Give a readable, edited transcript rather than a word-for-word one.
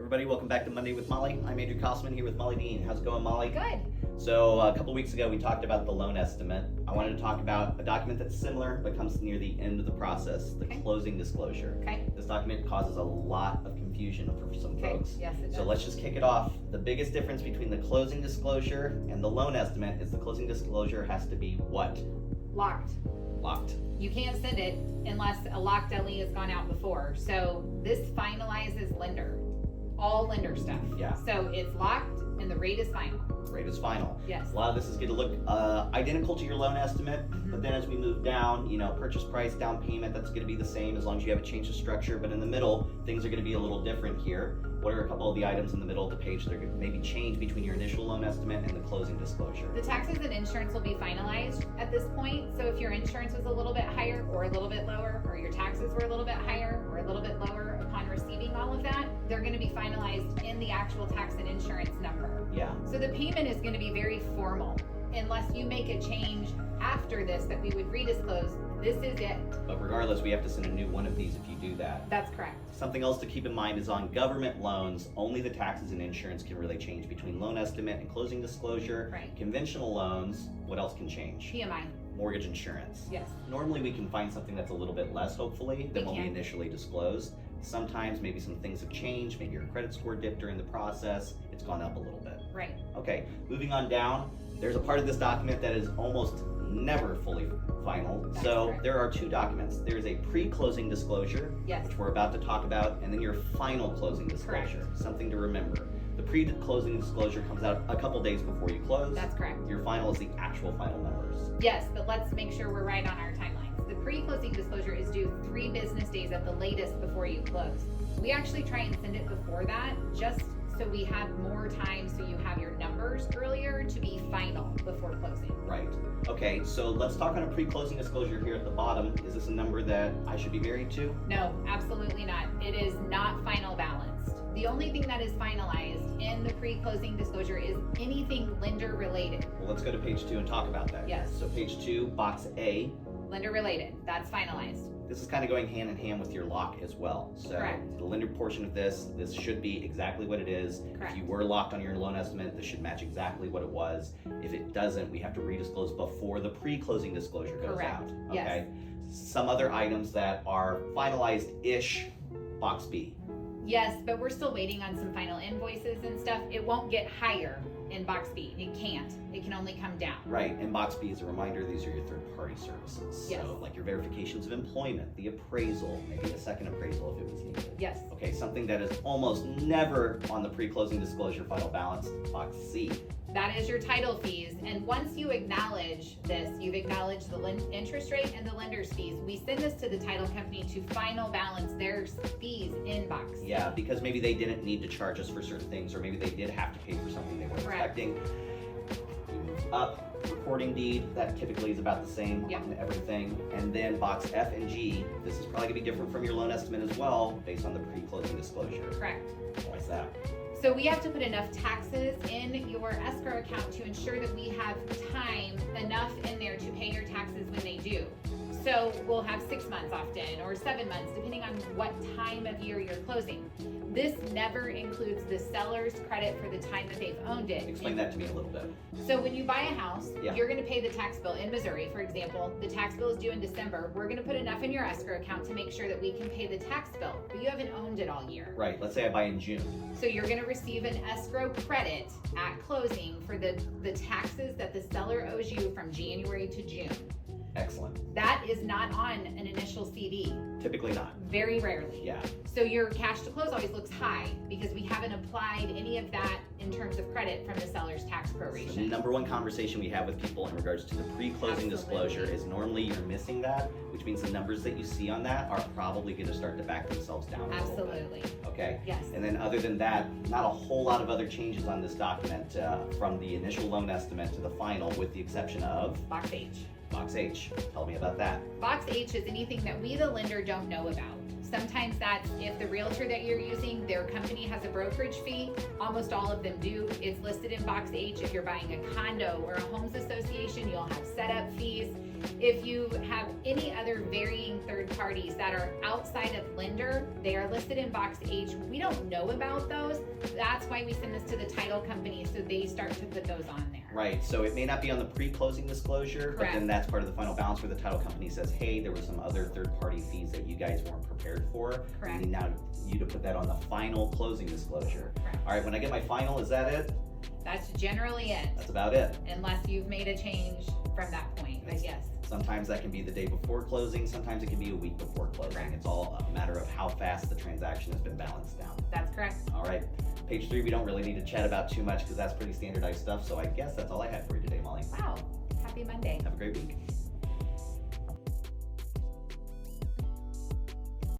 Everybody, welcome back to Monday with Molly. I'm Andrew Kosman here with Molly Dean. How's it going, Molly? Good. So a couple weeks ago, we talked about the loan estimate. I wanted to talk about a document that's similar but comes near the end of the process, the closing disclosure. Okay. This document causes a lot of confusion for some folks. Yes, it does. So let's just kick it off. The biggest difference between the closing disclosure and the loan estimate is the closing disclosure has to be what? Locked. Locked. You can't send it unless a locked LE has gone out before. So this finalizes lender, all lender stuff. Yeah. So it's locked and the rate is final. Rate is final. Yes. A lot of this is going to look identical to your loan estimate, but then as we move down, purchase price, down payment, that's going to be the same as long as you haven't changed the structure. But in the middle, things are going to be a little different here. What are a couple of the items in the middle of the page that are going to maybe change between your initial loan estimate and the closing disclosure? The taxes and insurance will be finalized at this point. So if your insurance was a little bit higher or a little bit lower, or your taxes were a little bit higher or a little bit lower upon receiving all of that, they're going to be finalized in the actual tax and insurance number. Yeah. So the payment is going to be very formal unless you make a change after this that we would redisclose. This is it. But regardless, we have to send a new one of these if you do that. That's correct. Something else to keep in mind is on government loans, only the taxes and insurance can really change between loan estimate and closing disclosure. Right. Conventional loans, what else can change? PMI. Mortgage insurance. Yes. Normally we can find something that's a little bit less, hopefully, than what we initially disclosed. Sometimes maybe some things have changed, maybe your credit score dipped during the process, it's gone up a little bit. Right. Okay, moving on down, there's a part of this document that is almost never fully final. That's so correct. there are two documents. There's a pre-closing disclosure, Yes. which we're about to talk about, and then your final closing disclosure, Correct. something to remember. The pre-closing disclosure comes out a couple days before you close. That's correct. Your final is the actual final numbers. Yes, but let's make sure we're right on our timelines. The pre-closing disclosure is due 3 business days at the latest before you close. We actually try and send it before that, just so we have more time so you have your numbers earlier to be final before closing. Right. Okay, so let's talk on a pre-closing disclosure here at the bottom. Is this a number that I should be married to? No, absolutely not. It is not final balanced. The only thing that is finalized in the pre-closing disclosure is anything lender related. Well, let's go to page 2 and talk about that. Yes. So page 2, box A. Lender related, that's finalized. This is kind of going hand in hand with your lock as well. So Correct. the lender portion of this should be exactly what it is. Correct. If you were locked on your loan estimate, this should match exactly what it was. If it doesn't, we have to redisclose before the pre-closing disclosure goes Correct. out. Yes. Okay. Some other items that are finalized-ish, box B. Yes, but we're still waiting on some final invoices and stuff. It won't get higher in box B. It can't. It can only come down. Right, and box B is a reminder, these are your third-party services. Yes. So like your verifications of employment, the appraisal, maybe a second appraisal if it was needed. Yes. Okay, something that is almost never on the pre-closing disclosure final balance, box C. That is your title fees. And once you acknowledge this, you've acknowledged the interest rate and the lender's fees. We send this to the title company to final balance their fees in box C. Yeah, because maybe they didn't need to charge us for certain things, or maybe they did have to pay for something they weren't Correct. expecting. We move up, recording deed, that typically is about the same Yep. on everything. And then box F and G, this is probably gonna be different from your loan estimate as well, based on the pre-closing disclosure. Correct. Why is that? So we have to put enough taxes in your escrow account to ensure that we have time enough in there to pay your taxes when they do. So we'll have 6 months often or 7 months, depending on what time of year you're closing. This never includes the seller's credit for the time that they've owned it. Explain that to me a little bit. So when you buy a house, Yeah. you're gonna pay the tax bill in Missouri, for example. The tax bill is due in December. We're gonna put enough in your escrow account to make sure that we can pay the tax bill, but you haven't owned it all year. Right, let's say I buy in June. So you're gonna receive an escrow credit at closing for the taxes that the seller owes you from January to June. Excellent. That is not on an initial CD, Typically not. very rarely. Yeah. So your cash to close always looks high because we haven't applied any of that in terms of credit from the seller's tax The proration. number one conversation we have with people in regards to the pre-closing Absolutely. disclosure is normally you're missing that, which means the numbers that you see on that are probably going to start to back themselves down a little bit. Absolutely, Okay. yes. And then other than that, not a whole lot of other changes on this document from the initial loan estimate to the final, with the exception of Box H. box H. Tell me about that. Box H is anything that we, the lender, don't know about. Sometimes that's if the realtor that you're using, their company has a brokerage fee. Almost all of them do. It's listed in box H. If you're buying a condo or a homes association, you'll have setup fees. If you have any other varying third parties that are outside of lender, they are listed in box H. We don't know about those. That's why we send this to the title company so they start to put those on there. Right, so it may not be on the pre-closing disclosure, but then Correct. that's part of the final balance where the title company says, hey, there were some other third-party fees that you guys weren't prepared for. Correct. We need now you to put that on the final closing disclosure. Correct. All right, when I get my final, is that it? That's generally it, That's about it. unless you've made a change from that point, but yes. Sometimes that can be the day before closing, sometimes it can be a week before closing. Correct. It's all a matter of how fast the transaction has been balanced down. That's correct. All right, page 3, we don't really need to chat about too much because that's pretty standardized stuff, so I guess that's all I had for you today, Molly. Wow, happy Monday. Have a great week.